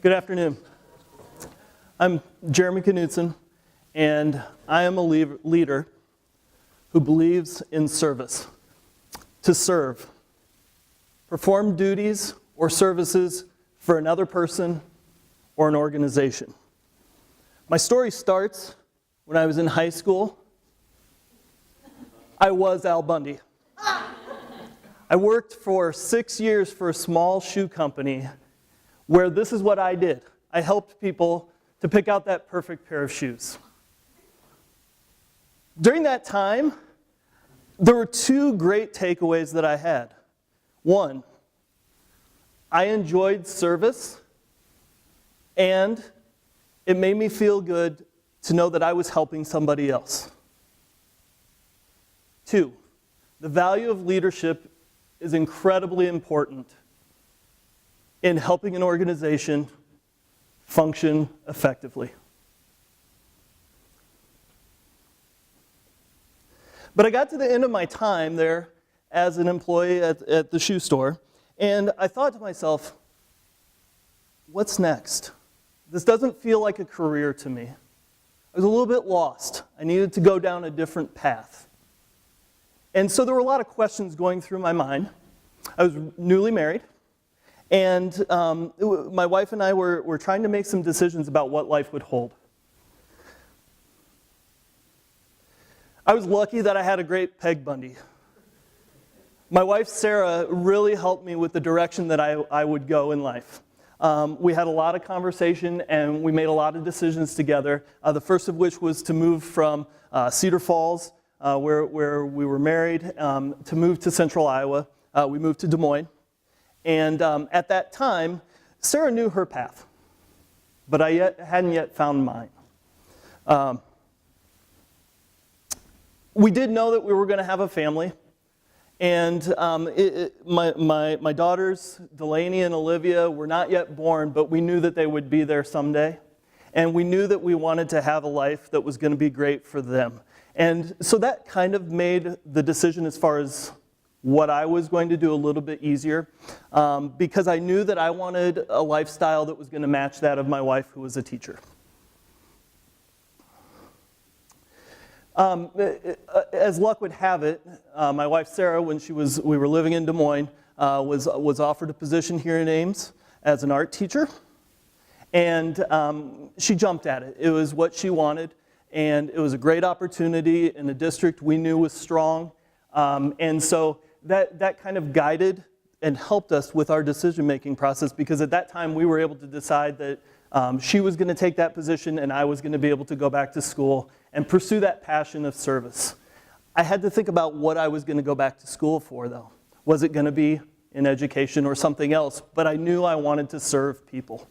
Good afternoon. I'm Jeremie Knutson, and I am a leader who believes in service. To serve. Perform duties or services for another person or an organization. My story starts when I was in high school. I was Al Bundy. I worked for 6 years for a small shoe company where this is what I did. I helped people to pick out that perfect pair of shoes. During that time, there were two great takeaways that I had. One, I enjoyed service, and it made me feel good to know that I was helping somebody else. Two, the value of leadership is incredibly important in helping an organization function effectively. But I got to the end of my time there as an employee at the shoe store, and I thought to myself, what's next? This doesn't feel like a career to me. I was a little bit lost. I needed to go down a different path. And so there were a lot of questions going through my mind. I was newly married, and my wife and I were trying to make some decisions about what life would hold. I was lucky that I had a great Peg Bundy. My wife, Sarah, really helped me with the direction that I would go in life. We had a lot of conversation, and we made a lot of decisions together, the first of which was to move from Cedar Falls, where we were married, to move to central Iowa. We moved to Des Moines. And at that time, Sarah knew her path, but I hadn't yet found mine. We did know that we were going to have a family, and my daughters, Delaney and Olivia, were not yet born, but we knew that they would be there someday, and we knew that we wanted to have a life that was going to be great for them. And so that kind of made the decision as far as what I was going to do a little bit easier, because I knew that I wanted a lifestyle that was going to match that of my wife, who was a teacher. As luck would have it, my wife Sarah, when we were living in Des Moines, was offered a position here in Ames as an art teacher, and she jumped at it. It was what she wanted, and it was a great opportunity in a district we knew was strong, and so that kind of guided and helped us with our decision-making process, because at that time we were able to decide that she was going to take that position and I was going to be able to go back to school and pursue that passion of service. I had to think about what I was going to go back to school for, though. Was it going to be in education or something else? But I knew I wanted to serve people.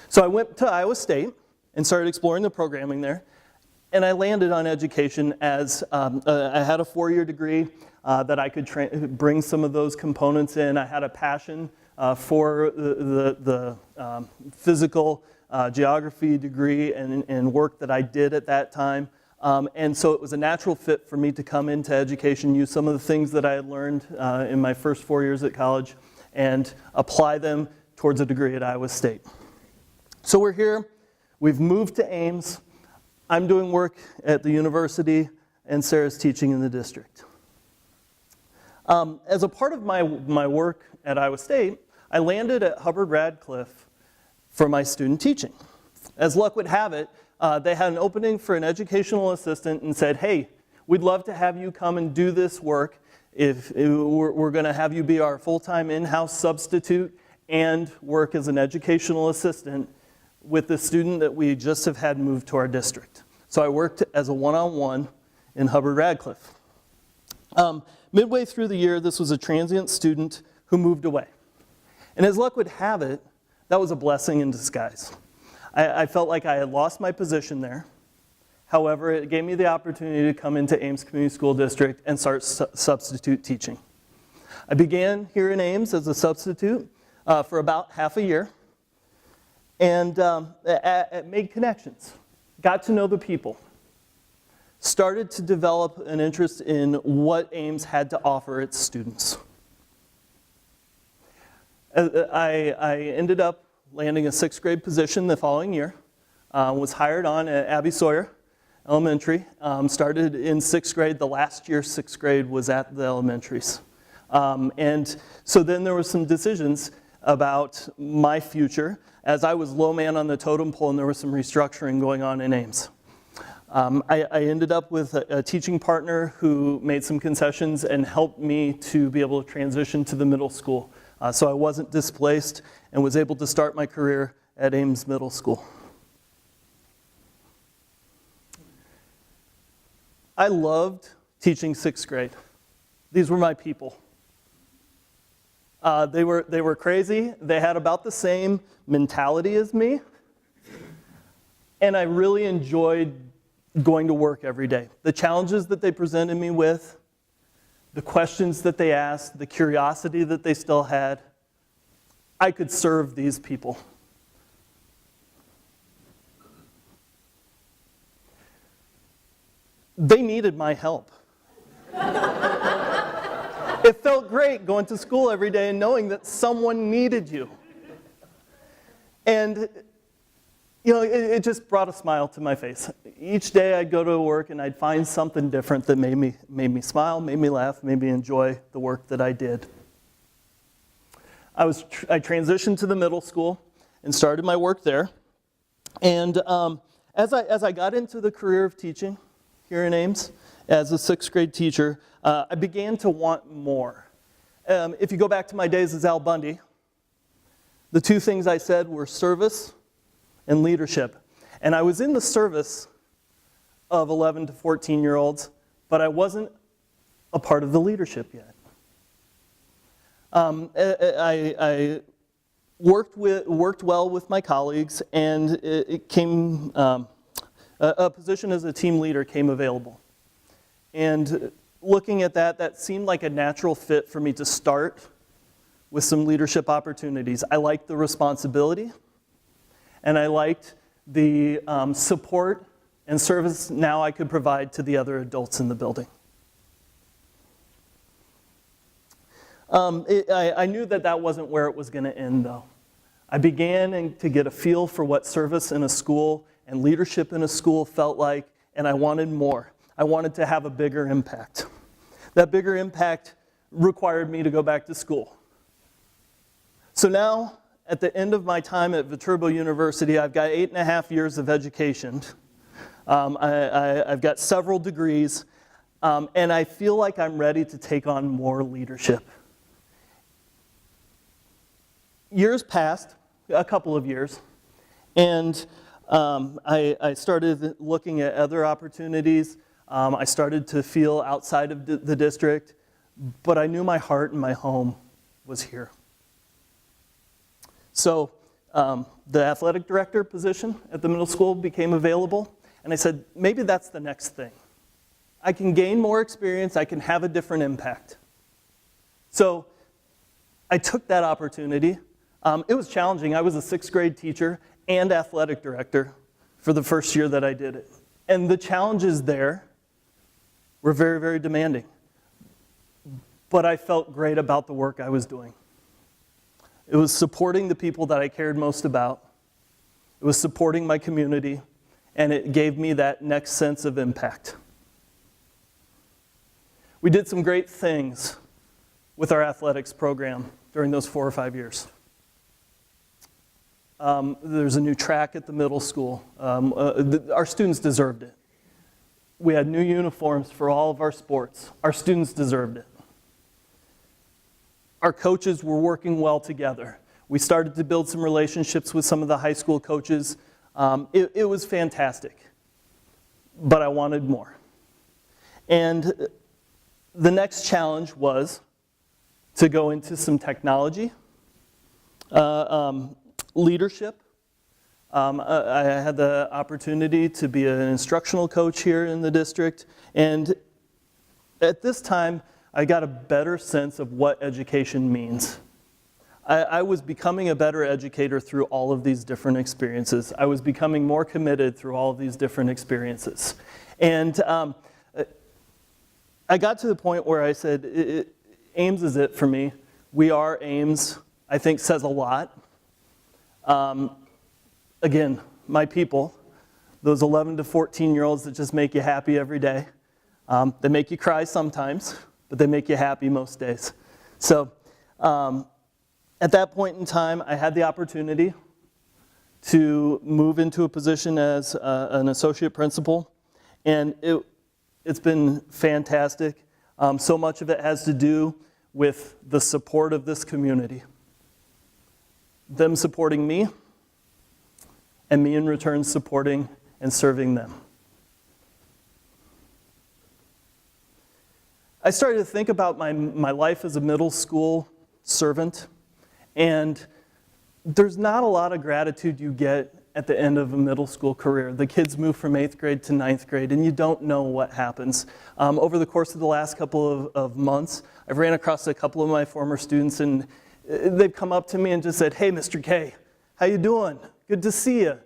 So I went to Iowa State and started exploring the programming there. And I landed on education as I had a 4-year degree that I could bring some of those components in. I had a passion for the physical geography degree and work that I did at that time. And so it was a natural fit for me to come into education, use some of the things that I had learned in my first 4 years at college, and apply them towards a degree at Iowa State. So we're here. We've moved to Ames. I'm doing work at the university, and Sarah's teaching in the district. As a part of my work at Iowa State, I landed at Hubbard Radcliffe for my student teaching. As luck would have it, they had an opening for an educational assistant and said, hey, we'd love to have you come and do this work. We're going to have you be our full-time in-house substitute and work as an educational assistant with the student that we just have had moved to our district. So I worked as a one-on-one in Hubbard Radcliffe. Midway through the year, this was a transient student who moved away. And as luck would have it, that was a blessing in disguise. I felt like I had lost my position there. However, it gave me the opportunity to come into Ames Community School District and start substitute teaching. I began here in Ames as a substitute for about half a year, and made connections, got to know the people, started to develop an interest in what Ames had to offer its students. I ended up landing a 6th grade position the following year. Was hired on at Abby Sawyer Elementary. Started in 6th grade. The last year 6th grade was at the elementaries. And so then there were some decisions about my future as I was low man on the totem pole and there was some restructuring going on in Ames. I ended up with a teaching partner who made some concessions and helped me to be able to transition to the middle school. So I wasn't displaced and was able to start my career at Ames Middle School. I loved teaching 6th grade. These were my people. They were crazy. They had about the same mentality as me. And I really enjoyed going to work every day. The challenges that they presented me with, the questions that they asked, the curiosity that they still had, I could serve these people. They needed my help. It felt great going to school every day and knowing that someone needed you. And it just brought a smile to my face. Each day I'd go to work and I'd find something different that made me smile, made me laugh, made me enjoy the work that I did. I transitioned to the middle school and started my work there. And as I got into the career of teaching here in Ames as a 6th grade teacher, I began to want more. If you go back to my days as Al Bundy, the two things I said were service and leadership. And I was in the service of 11 to 14-year-olds, but I wasn't a part of the leadership yet. I worked well with my colleagues, and it came a position as a team leader came available. And looking at that seemed like a natural fit for me to start with some leadership opportunities. I liked the responsibility, and I liked the support and service now I could provide to the other adults in the building. I knew that wasn't where it was going to end, though. I began to get a feel for what service in a school and leadership in a school felt like, and I wanted more. I wanted to have a bigger impact. That bigger impact required me to go back to school. So now, at the end of my time at Viterbo University, I've got 8.5 years of education. I've got several degrees, and I feel like I'm ready to take on more leadership. Years passed, a couple of years, and I started looking at other opportunities. I started to feel outside of the district, but I knew my heart and my home was here. So the athletic director position at the middle school became available, and I said, maybe that's the next thing. I can gain more experience, I can have a different impact. So I took that opportunity. It was challenging. I was a 6th grade teacher and athletic director for the first year that I did it. And the challenges there were very, very demanding. But I felt great about the work I was doing. It was supporting the people that I cared most about. It was supporting my community, and it gave me that next sense of impact. We did some great things with our athletics program during those 4 or 5 years. There's a new track at the middle school. Our students deserved it. We had new uniforms for all of our sports. Our students deserved it. Our coaches were working well together. We started to build some relationships with some of the high school coaches. It was fantastic, but I wanted more. And the next challenge was to go into some technology, leadership. I had the opportunity to be an instructional coach here in the district, and at this time, I got a better sense of what education means. I was becoming a better educator through all of these different experiences. I was becoming more committed through all of these different experiences. And I got to the point where I said, Ames is it for me. We are Ames. I think says a lot. Again, my people, those 11 to 14-year-olds that just make you happy every day. They make you cry sometimes, but they make you happy most days. So at that point in time, I had the opportunity to move into a position as an associate principal, and it's been fantastic. So much of it has to do with the support of this community. Them supporting me, and me in return supporting and serving them. I started to think about my life as a middle school servant, and there's not a lot of gratitude you get at the end of a middle school career. The kids move from 8th grade to 9th grade, and you don't know what happens. Over the course of the last couple of months, I've ran across a couple of my former students, and they've come up to me and just said, "Hey, Mr. K, how you doing? Good to see you."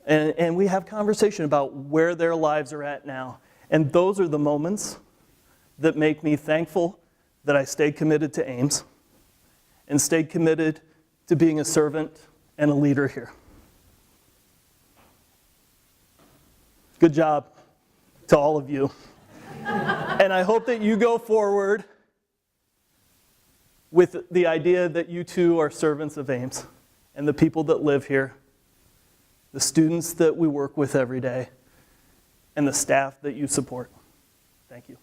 And we have conversation about where their lives are at now. And those are the moments that make me thankful that I stayed committed to Ames and stayed committed to being a servant and a leader here. Good job to all of you. And I hope that you go forward with the idea that you too are servants of Ames and the people that live here, the students that we work with every day, and the staff that you support. Thank you.